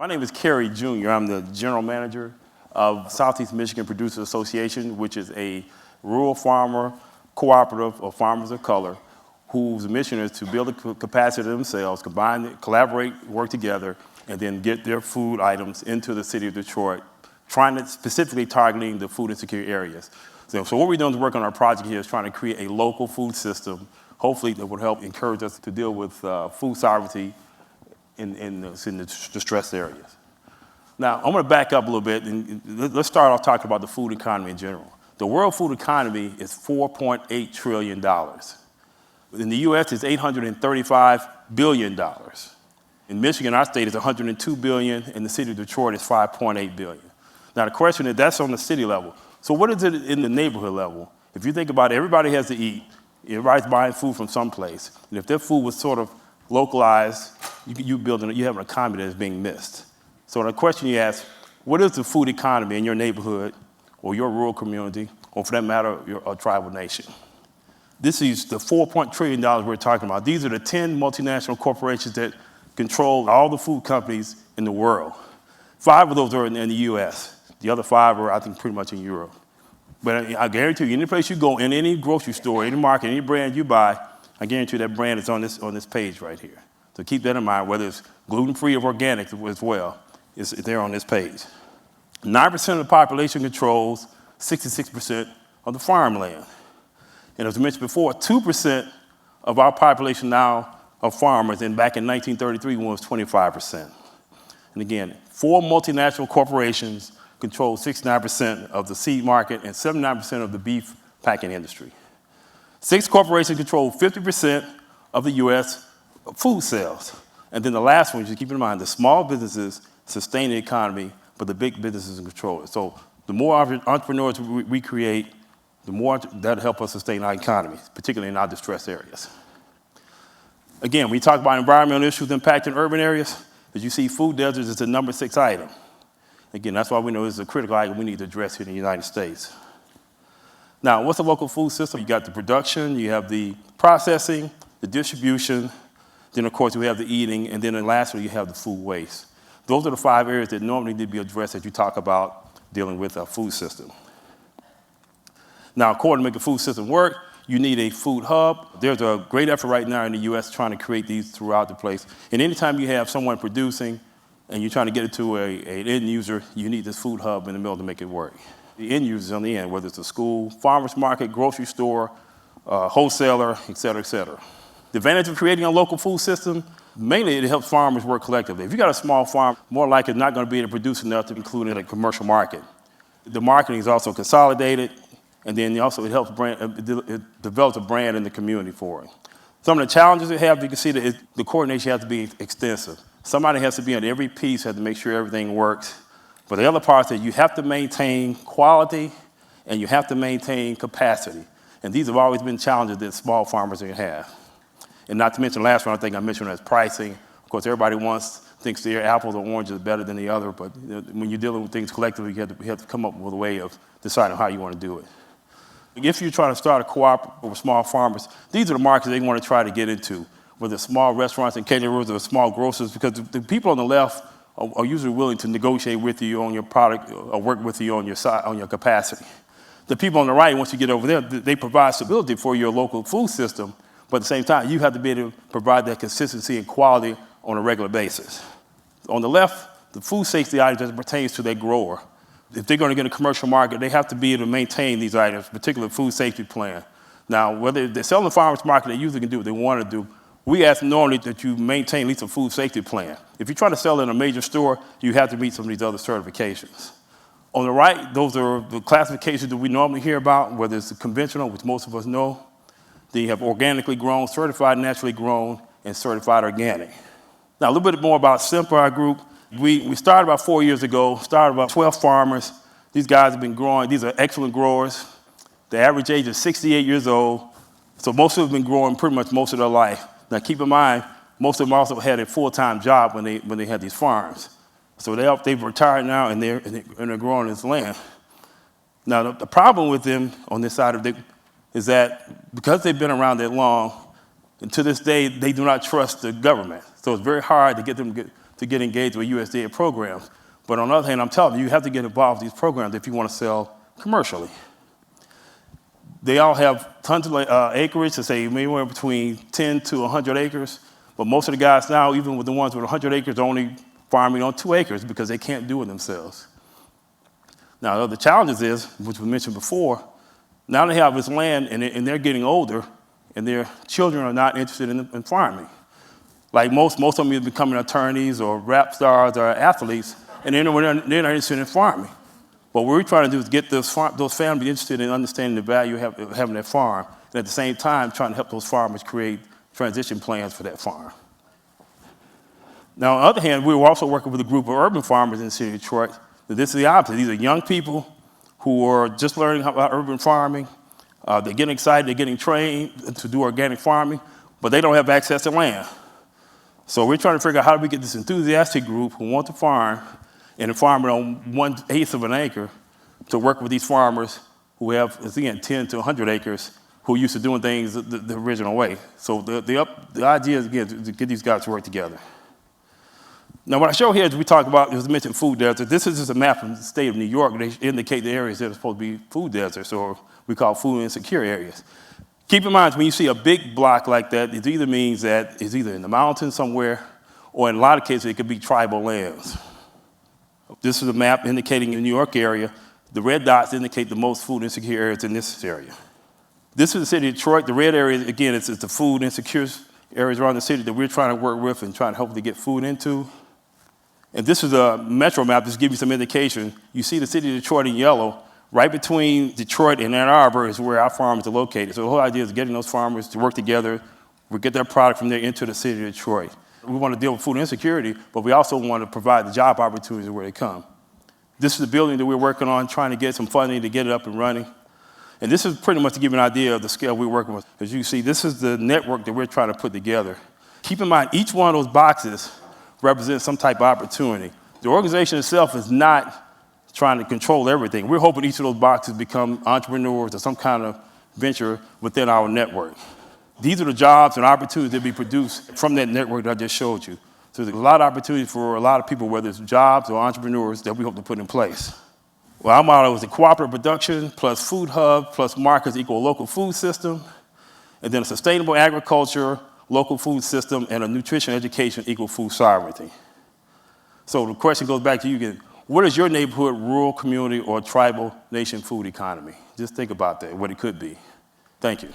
My name is Cary Junior. I'm the general manager of Southeast Michigan Producers Association, which is a rural farmer cooperative of farmers of color whose mission is to build the capacity themselves, collaborate, work together, and then get their food items into the city of Detroit, specifically targeting the food insecure areas. So what we're doing to work on our project here is trying to create a local food system, hopefully that would help encourage us to deal with food sovereignty in the distressed areas. Now, I'm going to back up a little bit, and let's start off talking about the food economy in general. The world food economy is $4.8 trillion. In the U.S., it's $835 billion. In Michigan, our state, is $102 billion, and the city of Detroit is $5.8 billion. Now, the question is, that's on the city level. So what is it in the neighborhood level? If you think about it, everybody has to eat. Everybody's buying food from someplace. And if their food was sort of localized, you have an economy that is being missed. So the question you ask, what is the food economy in your neighborhood or your rural community, or for that matter, your tribal nation? This is the $4 trillion we're talking about. These are the 10 multinational corporations that control all the food companies in the world. 5 of those are in the U.S. The other 5 are, I think, pretty much in Europe. But I guarantee you, any place you go, in any grocery store, any market, any brand you buy, I guarantee you that brand is on this page right here. So keep that in mind, whether it's gluten-free or organic as well, it's there on this page. 9% of the population controls 66% of the farmland. And as I mentioned before, 2% of our population now are farmers, and back in 1933 when it was 25%. And again, 4 multinational corporations control 69% of the seed market and 79% of the beef packing industry. 6 corporations control 50% of the U.S. food sales. And then the last one, just keep in mind, the small businesses sustain the economy, but the big businesses control it. So the more entrepreneurs we create, the more that'll help us sustain our economy, particularly in our distressed areas. Again, we talk about environmental issues impacting urban areas. As you see, food deserts is the number 6 item. Again, that's why we know it's a critical item we need to address here in the United States. Now, what's a local food system? You got the production, you have the processing, the distribution, then of course we have the eating, and then lastly you have the food waste. Those are the 5 areas that normally need to be addressed as you talk about dealing with a food system. Now, according to make a food system work, you need a food hub. There's a great effort right now in the U.S. trying to create these throughout the place. And anytime you have someone producing and you're trying to get it to an end user, you need this food hub in the middle to make it work. The end users on the end, whether it's a school, farmer's market, grocery store, wholesaler, et cetera, et cetera. The advantage of creating a local food system, mainly it helps farmers work collectively. If you got a small farm, more likely not going to be able to produce enough to include in a commercial market. The marketing is also consolidated, and then also it helps it develops a brand in the community for it. Some of the challenges it have, you can see that the coordination has to be extensive. Somebody has to be on every piece, has to make sure everything works. But the other part is that you have to maintain quality and you have to maintain capacity. And these have always been challenges that small farmers have. And not to mention the last one, I think I mentioned as pricing. Of course, everybody thinks their apples or oranges are better than the other, but when you're dealing with things collectively, you have to come up with a way of deciding how you want to do it. If you're trying to start a cooperative with small farmers, these are the markets they want to try to get into, whether it's small restaurants and caterers or small grocers, because the people on the left are usually willing to negotiate with you on your product or work with you on your capacity. The people on the right, once you get over there, they provide stability for your local food system, but at the same time, you have to be able to provide that consistency and quality on a regular basis. On the left, the food safety items that pertains to their grower. If they're going to get a commercial market, they have to be able to maintain these items, particularly food safety plan. Now, whether they're selling the farmers market, they usually can do what they want to do. We ask normally that you maintain at least a food safety plan. If you're trying to sell in a major store, you have to meet some of these other certifications. On the right, those are the classifications that we normally hear about, whether it's the conventional, which most of us know. Then you have organically grown, certified naturally grown, and certified organic. Now, a little bit more about SEMPA, our group. We started about 4 years ago, started about 12 farmers. These guys have been growing. These are excellent growers. The average age is 68 years old, so most of them have been growing pretty much most of their life. Now, keep in mind, most of them also had a full-time job when they had these farms. So they've retired now, and they're growing this land. Now, the problem with them on this side of it is that because they've been around that long, and to this day, they do not trust the government. So it's very hard to get them to get engaged with USDA programs. But on the other hand, I'm telling you, you have to get involved with these programs if you want to sell commercially. They all have tons of acreage, to say anywhere between 10 to 100 acres. But most of the guys now, even with the ones with 100 acres, are only farming on 2 acres because they can't do it themselves. Now, the challenges is, which we mentioned before, now they have this land and they're getting older and their children are not interested in farming. Like most of them are becoming attorneys or rap stars or athletes, and they're not interested in farming. But what we're trying to do is get those families interested in understanding the value of having that farm, and at the same time trying to help those farmers create transition plans for that farm. Now, on the other hand, we were also working with a group of urban farmers in the city of Detroit. This is the opposite. These are young people who are just learning about urban farming. They're getting excited, they're getting trained to do organic farming, but they don't have access to land. So we're trying to figure out how do we get this enthusiastic group who want to farm and farm it on 1/8 of an acre to work with these farmers who have, again, 10 to 100 acres who are used to doing things the original way. So the idea is, again, to get these guys to work together. Now, what I show here is we talk about, it was mentioned food deserts. This is just a map from the state of New York. They indicate the areas that are supposed to be food deserts, or we call food insecure areas. Keep in mind, when you see a big block like that, it either means that it's either in the mountains somewhere, or in a lot of cases, it could be tribal lands. This is a map indicating the New York area. The red dots indicate the most food insecure areas in this area. This is the city of Detroit. The red area, again, it's the food insecure areas around the city that we're trying to work with and trying to hopefully get food into. And this is a metro map, just to give you some indication. You see the city of Detroit in yellow. Right between Detroit and Ann Arbor is where our farms are located. So the whole idea is getting those farmers to work together. We get their product from there into the city of Detroit. We want to deal with food insecurity, but we also want to provide the job opportunities where they come. This is the building that we're working on, trying to get some funding to get it up and running. And this is pretty much to give you an idea of the scale we're working with. As you see, this is the network that we're trying to put together. Keep in mind, each one of those boxes represents some type of opportunity. The organization itself is not trying to control everything. We're hoping each of those boxes become entrepreneurs or some kind of venture within our network. These are the jobs and opportunities that be produced from that network that I just showed you. So there's a lot of opportunity for a lot of people, whether it's jobs or entrepreneurs, that we hope to put in place. Well, our model was a cooperative production plus food hub plus markets equal local food system, and then a sustainable agriculture, local food system, and a nutrition education equal food sovereignty. So the question goes back to you again. What is your neighborhood, rural community, or tribal nation food economy? Just think about that, what it could be. Thank you.